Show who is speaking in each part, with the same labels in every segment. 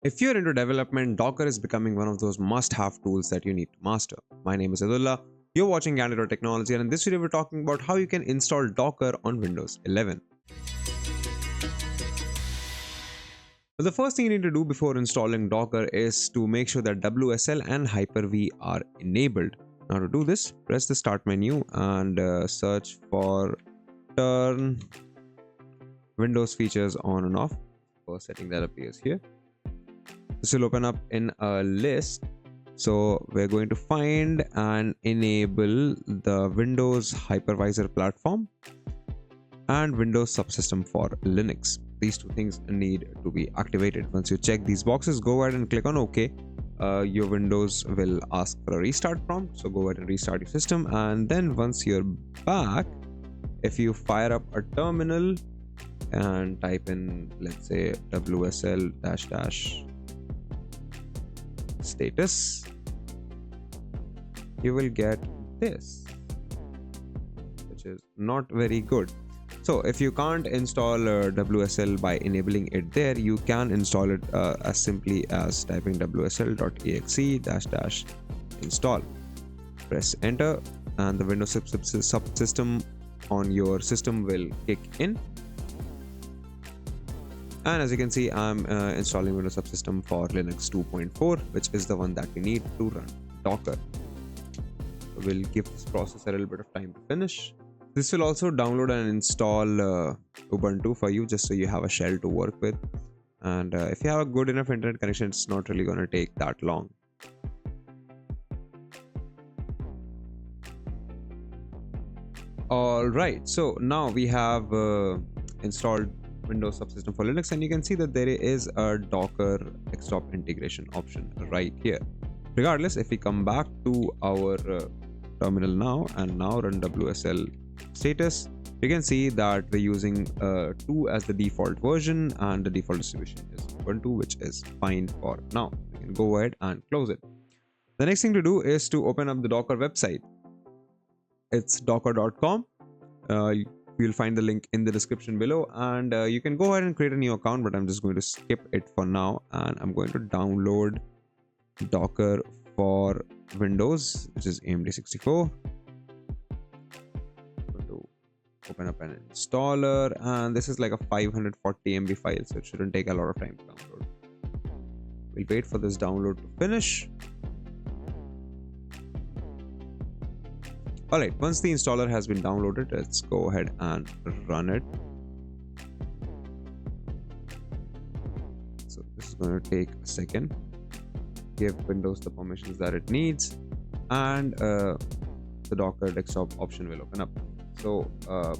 Speaker 1: If you're into development, Docker is becoming one of those must-have tools that you need to master. My name is Abdullah. You're watching Candid.Technology, and in this video we're talking about how you can install Docker on Windows 11. Well, the first thing you need to do before installing Docker is to make sure that WSL and Hyper-V are enabled. Now to do this, press the Start menu and search for Turn Windows Features On and Off. First setting that appears here. This will open up in a list. So we're going to find and enable the Windows Hypervisor platform and Windows subsystem for Linux. These two things need to be activated. Once you check these boxes, go ahead and click on OK. Your Windows will ask for a restart prompt. So go ahead and restart your system. And then once you're back, if you fire up a terminal and type in, let's say, WSL -- status, you will get this, which is not very good. So if you can't install WSL by enabling it there, you can install it as simply as typing wsl.exe -- install. Press enter and the Windows subsystem on your system will kick in. And as you can see, I'm installing Windows subsystem for Linux 2.4, which is the one that we need to run Docker. So we'll give this process a little bit of time to finish. This will also download and install Ubuntu for you, just so you have a shell to work with. And if you have a good enough internet connection, it's not really going to take that long. Alright, so now we have installed Windows subsystem for Linux, and you can see that there is a Docker desktop integration option right here. Regardless, if we come back to our terminal now and now run WSL status, you can see that we're using 2 as the default version and the default distribution is Ubuntu, which is fine for now. You can go ahead and close it. The next thing to do is to open up the Docker website. It's docker.com. You'll find the link in the description below, and you can go ahead and create a new account, but I'm just going to skip it for now, and I'm going to download Docker for Windows, which is AMD64. I'm going to open up an installer, and this is like a 540 MB file, so it shouldn't take a lot of time to download. We'll wait for this download to finish. Alright, once the installer has been downloaded, let's go ahead and run it. So this is going to take a second. Give Windows the permissions that it needs, and the Docker desktop option will open up. So are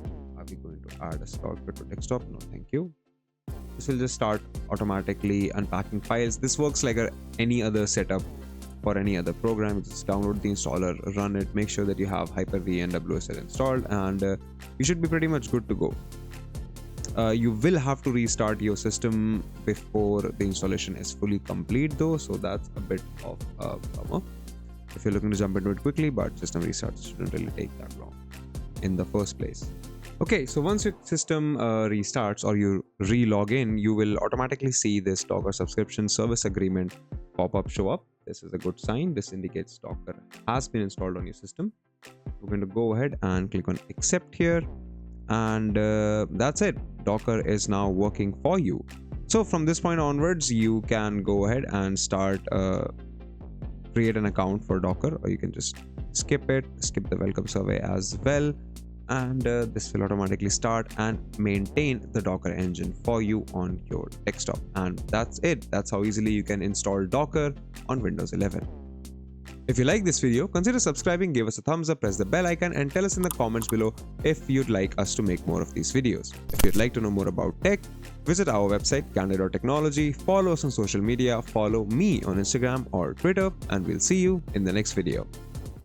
Speaker 1: we going to add a slot to desktop? No, thank you. This will just start automatically unpacking files. This works like any other setup for any other program. You just download the installer, run it, make sure that you have Hyper-V and WSL installed, and you should be pretty much good to go. You will have to restart your system before the installation is fully complete though, so that's a bit of a bummer if you're looking to jump into it quickly, but system restarts shouldn't really take that long in the first place. Okay, so once your system restarts or you re-log in, you will automatically see this Docker subscription service agreement pop-up show up. This is a good sign. This indicates Docker has been installed on your system. We're going to go ahead and click on accept here, and that's it. Docker is now working for you. So from this point onwards, you can go ahead and start create an account for Docker, or you can just skip the welcome survey as well, and this will automatically start and maintain the Docker engine for you on your desktop. And that's it. That's how easily you can install Docker on Windows 11. If you like this video, consider subscribing, give us a thumbs up, press the bell icon, and tell us in the comments below if you'd like us to make more of these videos. If you'd like to know more about tech, visit our website Candid.Technology, follow us on social media, follow me on Instagram or Twitter, and we'll see you in the next video.